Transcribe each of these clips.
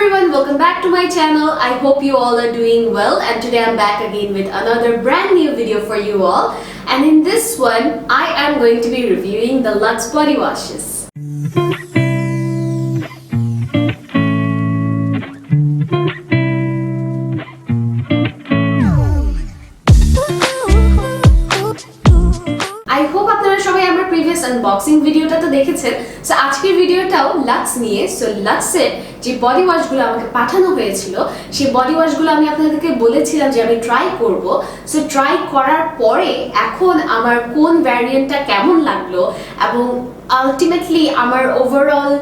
everyone, welcome back to my channel. I hope you all are doing well, and today I'm back again with another brand new video for you all. And in this one, I am going to be reviewing the Lux body washes. I hope আপনারা সবাই আমার previous unboxing ভিডিওটা তো দেখেছেন। So আজকের ভিডিওটাও lux নিয়ে। So লাক্সের যে বডি ওয়াশগুলো আমাকে পাঠানো হয়েছিল, সেই বডি ওয়াশগুলো আমি আপনাদেরকে বলেছিলাম যে আমি ট্রাই করব। সো ট্রাই করার পরে এখন আমার কোন ভ্যারিয়েন্টটা কেমন লাগলো এবং আলটিমেটলি আমার ওভারঅল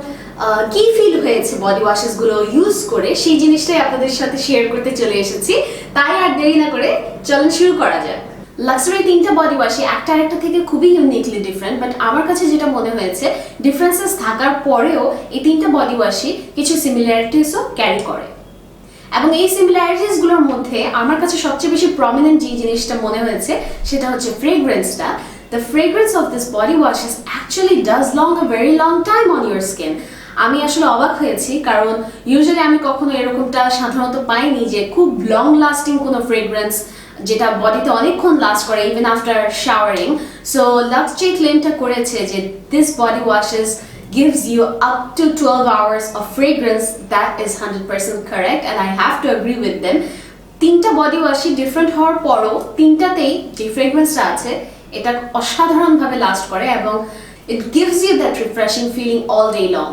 কি ফিল হয়েছে বডি ওয়াশেসগুলো ইউজ করে, সেই জিনিসটাই আপনাদের সাথে শেয়ার করতে চলে এসেছি। তাই আর দেরি না করে চলুন শুরু করা যাক। লাক্সের এই তিনটা বডি ওয়াশই একটা আরেকটা থেকে খুবই ইউনিকলি ডিফারেন্ট, বাট আমার কাছে যেটা মনে হয়েছে ডিফারেন্সেস থাকার পরেও এই তিনটা বডি ওয়াশই কিছু সিমিলারিটিসও ক্যারি করে। এবং এই সিমিলারিটিসগুলোর মধ্যে আমার কাছে সবচেয়ে বেশি প্রমিনেন্ট যে জিনিসটা মনে হয়েছে সেটা হচ্ছে ফ্রেগ্রেন্সটা। The fragrance of this body washes actually does long a very long time on your skin. আমি আসলে অবাক হয়েছি, কারণ ইউজুয়ালি আমি কখনো এরকমটা সাধারণত পাইনি যে খুব লং লাস্টিং কোনো ফ্রেগ্রেন্স যেটা বডিতে অনেকক্ষণ লাস্ট করে even after showering. So Lux যে ক্লেমটা করেছে যে this body washes gives you up to 12 hours of fragrance, that is 100% correct and I have to agree with them. তিনটা বডি ওয়াশই ডিফারেন্ট হওয়ার পরও তিনটাতেই যে ফ্রেগ্রেন্সটা আছে এটা অসাধারণভাবে লাস্ট করে এবং it gives you that refreshing feeling all day long.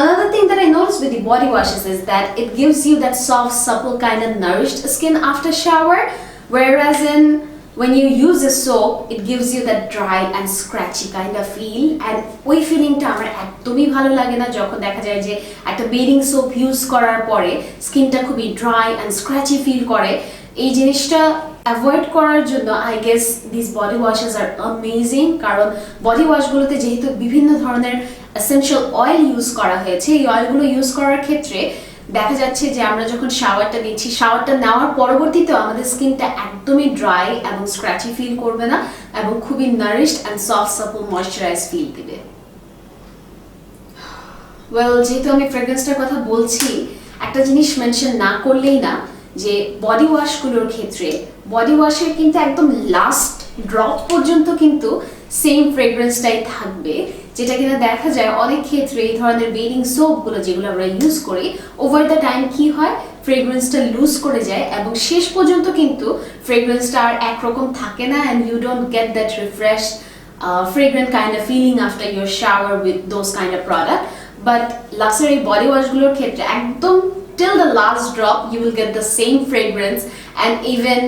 Another thing that I noticed with the body washes is that it gives you that soft, supple kind of nourished skin after shower, whereas when you use a soap, it gives you that dry and scratchy kind of feel, and ওই ফিলিংটা আমার একদমই ভালো লাগে না যখন দেখা যায় যে একটা বেডিং সোপ ইউজ করার পরে স্কিনটা খুবই ড্রাই অ্যান্ড স্ক্র্যাচি ফিল করে। এই জিনিসটা অ্যাভয়েড করার জন্য I guess this body washes are amazing, কারণ বডি ওয়াশগুলোতে যেহেতু বিভিন্ন ধরনের এসেনশিয়াল অয়েল ইউজ করা হয়েছে, এই অয়েলগুলো ইউজ করার ক্ষেত্রে দেখা যাচ্ছে যে আমরা যখন শাওয়ারটা নিচ্ছি, শাওয়ারটা নেওয়ার পরবর্তীতেও আমাদের স্কিনটা একদমই ড্রাই এবং স্ক্র্যাচি ফিল করবে না এবং খুবই nourished and soft supple moisturise feel দিবে। ওয়েল, যেহেতু আমি ফ্রেগ্রেন্সটার কথা বলছি, একটা জিনিস মেনশন না করলেই না যে বডি ওয়াশগুলোর ক্ষেত্রে বডি ওয়াশের কিন্তু একদম লাস্ট ড্রপ পর্যন্ত কিন্তু সেম ফ্রেগ্রেন্সটাই থাকবে, যেটা কিনা দেখা যায় অনেক ক্ষেত্রে এই ধরনের বেডিং সোপগুলো যেগুলো আমরা ইউজ করি ওভার দ্য টাইম কি হয় ফ্রেগ্রেন্সটা লুজ করে যায় এবং শেষ পর্যন্ত কিন্তু ফ্রেগ্রেন্সটা আর একরকম থাকে না and you don't get that refresh fragrant kind of feeling after your shower with those kind of product. But লাক্সের এই বডি ওয়াশগুলোর ক্ষেত্রে একদম till the last drop you will get the same fragrance, and even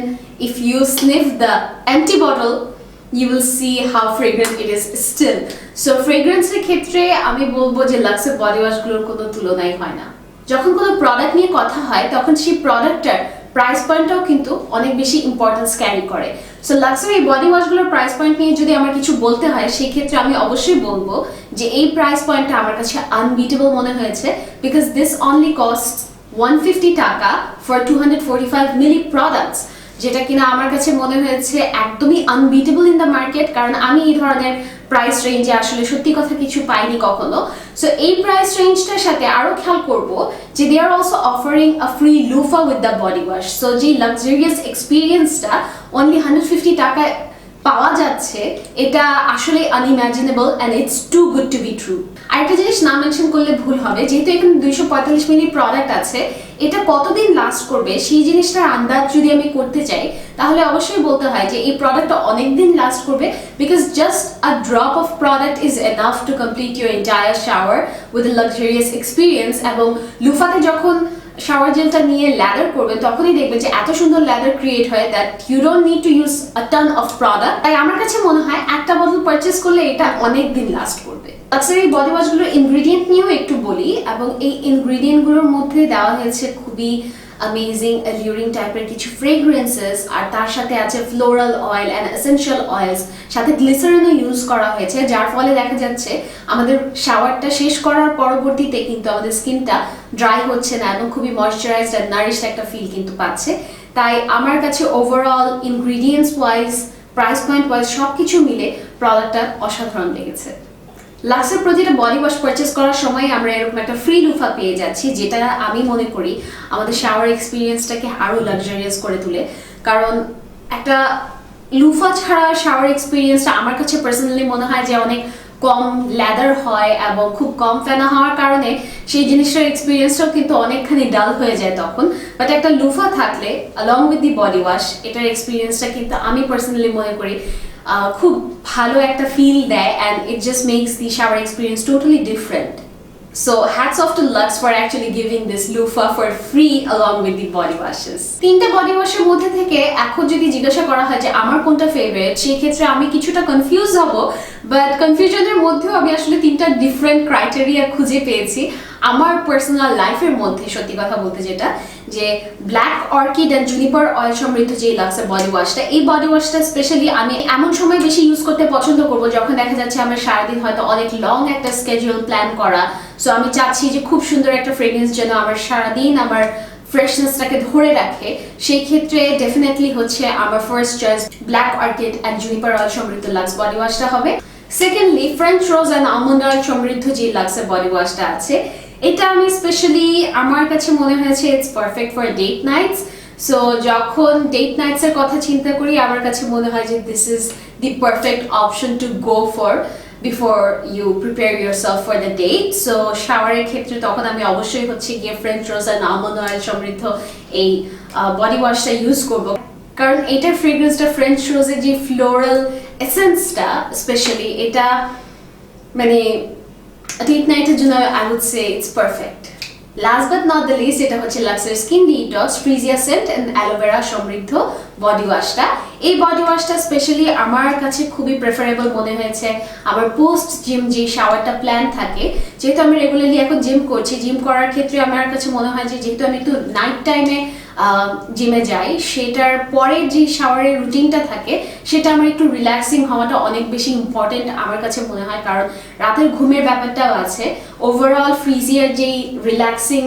if you sniff the empty bottle you will see how fragrant it is still. So fragrance এর ক্ষেত্রে আমি বলবো যে লাক্সের body ওয়াশগুলোর কোনো তুলনাই হয় না। যখন কোনো প্রোডাক্ট নিয়ে কথা হয় তখন সেই প্রোডাক্টটার প্রাইস পয়েন্টটাও কিন্তু অনেক বেশি ইম্পর্টেন্স ক্যারি করে। সো লাক্সের এই বডি ওয়াশগুলোর প্রাইস পয়েন্ট নিয়ে যদি আমার কিছু বলতে হয় সেই ক্ষেত্রে আমি অবশ্যই বলবো যে এই প্রাইস পয়েন্টটা আমার কাছে আনবিটেবল মনে হয়েছে, বিকজ দিস অনলি কস্ট 150 টাকা ফর 245 মিলি প্রোডাক্টস, যেটা কিনা আমার কাছে মনে হয়েছে একদমই আনবিটেবল ইন দ্য মার্কেট, কারণ আমি এই ধরনের প্রাইস রেঞ্জে আসলে সত্যি কথা কিছু পাইনি কখনো। সো এই প্রাইস রেঞ্জটার সাথে আরও খেয়াল করবো যে they are also offering a free loofah with the body wash. So যে লাক্সারিয়াস এক্সপিরিয়েন্সটা অনলি 150 টাকায় পাওয়া যাচ্ছে এটা আসলে unimaginable and it's too good to be true. আরেকটা জিনিস না মেনশন করলে ভুল হবে, যেহেতু এখানে 245 মিলি প্রোডাক্ট আছে, এটা কতদিন লাস্ট করবে সেই জিনিসটার আন্দাজ যদি আমি করতে চাই তাহলে অবশ্যই বলতে হয় যে এই প্রোডাক্টটা অনেক দিন লাস্ট করবে, because just a drop of product is enough to complete your entire shower with a luxurious experience. এবং লুফাতে যখন শাওয়ার জেলটা নিয়ে ল্যাদার করবেন তখনই দেখবেন যে এত সুন্দর ল্যাদার ক্রিয়েট হয় that you don't need to use a ton of product. তাই আমার কাছে মনে হয় একটা বোতল পারচেস করলে এটা অনেক দিন লাস্ট করবে। লাক্সের এই বডি ওয়াশগুলোর ইনগ্রিডিয়েন্ট নিয়েও একটু বলি, এবং এই ইনগ্রিডিয়েন্টগুলোর মধ্যে দেওয়া হয়েছে খুবই অ্যামেজিং অ্যালিউরিং টাইপের কিছু ফ্রেগ্রেন্সেস, আর তার সাথে আছে floral oil and essential oils, সাথে গ্লিসারিনও ইউজ করা হয়েছে, যার ফলে দেখা যাচ্ছে আমাদের শাওয়ারটা শেষ করার পরবর্তীতে কিন্তু আমাদের স্কিনটা ড্রাই হচ্ছে না এবং খুবই ময়শ্চারাইজড অ্যান্ড নারিশড একটা ফিল কিন্তু পাচ্ছে। তাই আমার কাছে overall ingredients wise, price point wise সব কিছু মিলে প্রোডাক্টটা অসাধারণ লেগেছে। লাক্সের প্রতিটা বডি ওয়াশ পারচেজ করার সময় আমরা এরকম একটা ফ্রি লুফা পেয়ে যাচ্ছি, যেটা আমি মনে করি আমাদের শাওয়ার এক্সপিরিয়েন্সটাকে আরো লাক্সারিয়াস করে তোলে। কারণ একটা লুফা ছাড়া শাওয়ার এক্সপিরিয়েন্সটা আমার কাছে পার্সোনালি মনে হয় যে অনেক কম লেদার হয় এবং খুব কম ফেনা হওয়ার কারণে সেই জিনিসটার এক্সপিরিয়েন্সটাও কিন্তু অনেকখানি ডাল হয়ে যায় তখন। বাট একটা লুফা থাকলে along with the body wash, এটার এক্সপিরিয়েন্সটা কিন্তু আমি পার্সোনালি মনে করি খুব ভালো একটা ফিল দেয়, and it just makes the shower experience totally different. So hats off to Lux for actually giving this loofah for free along with the body washes. তিনটা বডি ওয়াশের মধ্যে থেকে এখন যদি জিজ্ঞাসা করা হয় যে আমার কোনটা ফেভারিট, সেই ক্ষেত্রে আমি কিছুটা কনফিউজ হব, বাট কনফিউশনের মধ্যেও আমি আসলে তিনটা ডিফারেন্ট ক্রাইটেরিয়া খুঁজে পেয়েছি আমার পার্সোনাল লাইফের মধ্যে। সত্যি কথা বলতে যেটা, যে black orchid and Juniper oil সমৃদ্ধ যে লাক্সের বডি ওয়াশটা, এই বডি ওয়াশটা স্পেশালি আমি এমন সময় বেশি ইউজ করতে পছন্দ করব যখন দেখা যাচ্ছে আমরা সারাদিন হয়তো অনেক লং একটা স্কেডিউল প্ল্যান করা, সো আমি চাচ্ছি যে খুব সুন্দর একটা ফ্রেগরেন্স যেন আমার সারাদিন আমার ফ্রেশনেসটাকে ধরে রাখে। সেই ক্ষেত্রে ডেফিনেটলি হচ্ছে আমার first choice black orchid and Juniper oil সমৃদ্ধ লাক্স বডি ওয়াশটা হবে। Secondly French rose and almond oil সমৃদ্ধ যে লাক্সের বডি ওয়াশটা আছে, এটা আমি স্পেশালি আমার কাছে মনে হয়েছে it's perfect for date nights. So যখন ডেট নাইটস এর কথা চিন্তা করি, আমার কাছে মনে হয় যে this is the perfect option to go for before you prepare yourself for the date. So শাওয়ারের ক্ষেত্রে তখন আমি অবশ্যই হচ্ছে গিয়ে French rose and almond oil সমৃদ্ধ এই বডি ওয়াশটা ইউজ করব, কারণ এটার ফ্রেগ্রেন্সটা ফ্রেঞ্চ রোজের যে ফ্লোরাল এসেন্সটা স্পেশালি, এটা মানে ডেট নাইটের জন্য I would say it's perfect. Last but not the least, এটা হচ্ছে লাক্সের skin detox freesia scent and aloe vera সমৃদ্ধ বডি ওয়াশটা। এই বডি ওয়াশটা স্পেশালি আমার কাছে খুবই প্রেফারেবল মনে হয়েছে আমার পোস্ট জিম যে শাওয়ারটা প্ল্যান থাকে, যেহেতু আমি রেগুলারলি এখন জিম করছি, জিম করার ক্ষেত্রে আমার কাছে মনে হয় যে যেহেতু আমি একটু নাইট টাইমে জিমে যাই, সেটার পরের যে শাওয়ারের রুটিনটা থাকে সেটা আমার একটু রিল্যাক্সিং হওয়াটা অনেক বেশি ইম্পর্টেন্ট আমার কাছে মনে হয়, কারণ রাতের ঘুমের ব্যাপারটাও আছে। ওভারঅল ফ্রিজিয়ার যেই রিল্যাক্সিং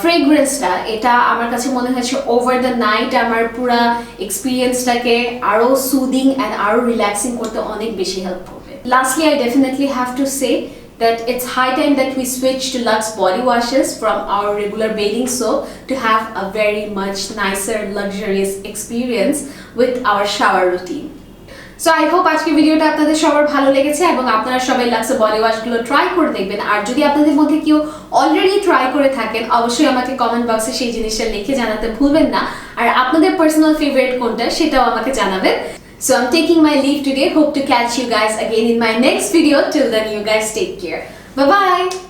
ফ্রেগ্রেন্সটা, এটা আমার কাছে মনে হয়েছে ওভার দ্য নাইট আমার পুরা এক্সপিরিয়েন্সটাকে আরো সুদিং অ্যান্ড আরো রিল্যাক্সিং করতে অনেক বেশি হেল্প করবে। Lastly I definitely have to say that it's high time that we switch to Lux body washes from our regular bathing soap to have a very much nicer, luxurious experience with our shower routine. So I hope আজকের ভিডিওটা আপনাদের সবার ভালো লেগেছে এবং আপনারা সবাই লাক্সের body ওয়াশগুলো try করে দেখবেন। আর যদি আপনাদের মধ্যে কেউ অলরেডি ট্রাই করে থাকেন, অবশ্যই আমাকে কমেন্ট বক্সে সেই জিনিসটা লিখে জানাতে ভুলবেন না, আর আপনাদের পার্সোনাল ফেভারিট কোনটা সেটাও আমাকে জানাবেন। So I'm taking my leave today. Hope to catch you guys again in my next video. Till then, you guys take care. Bye bye.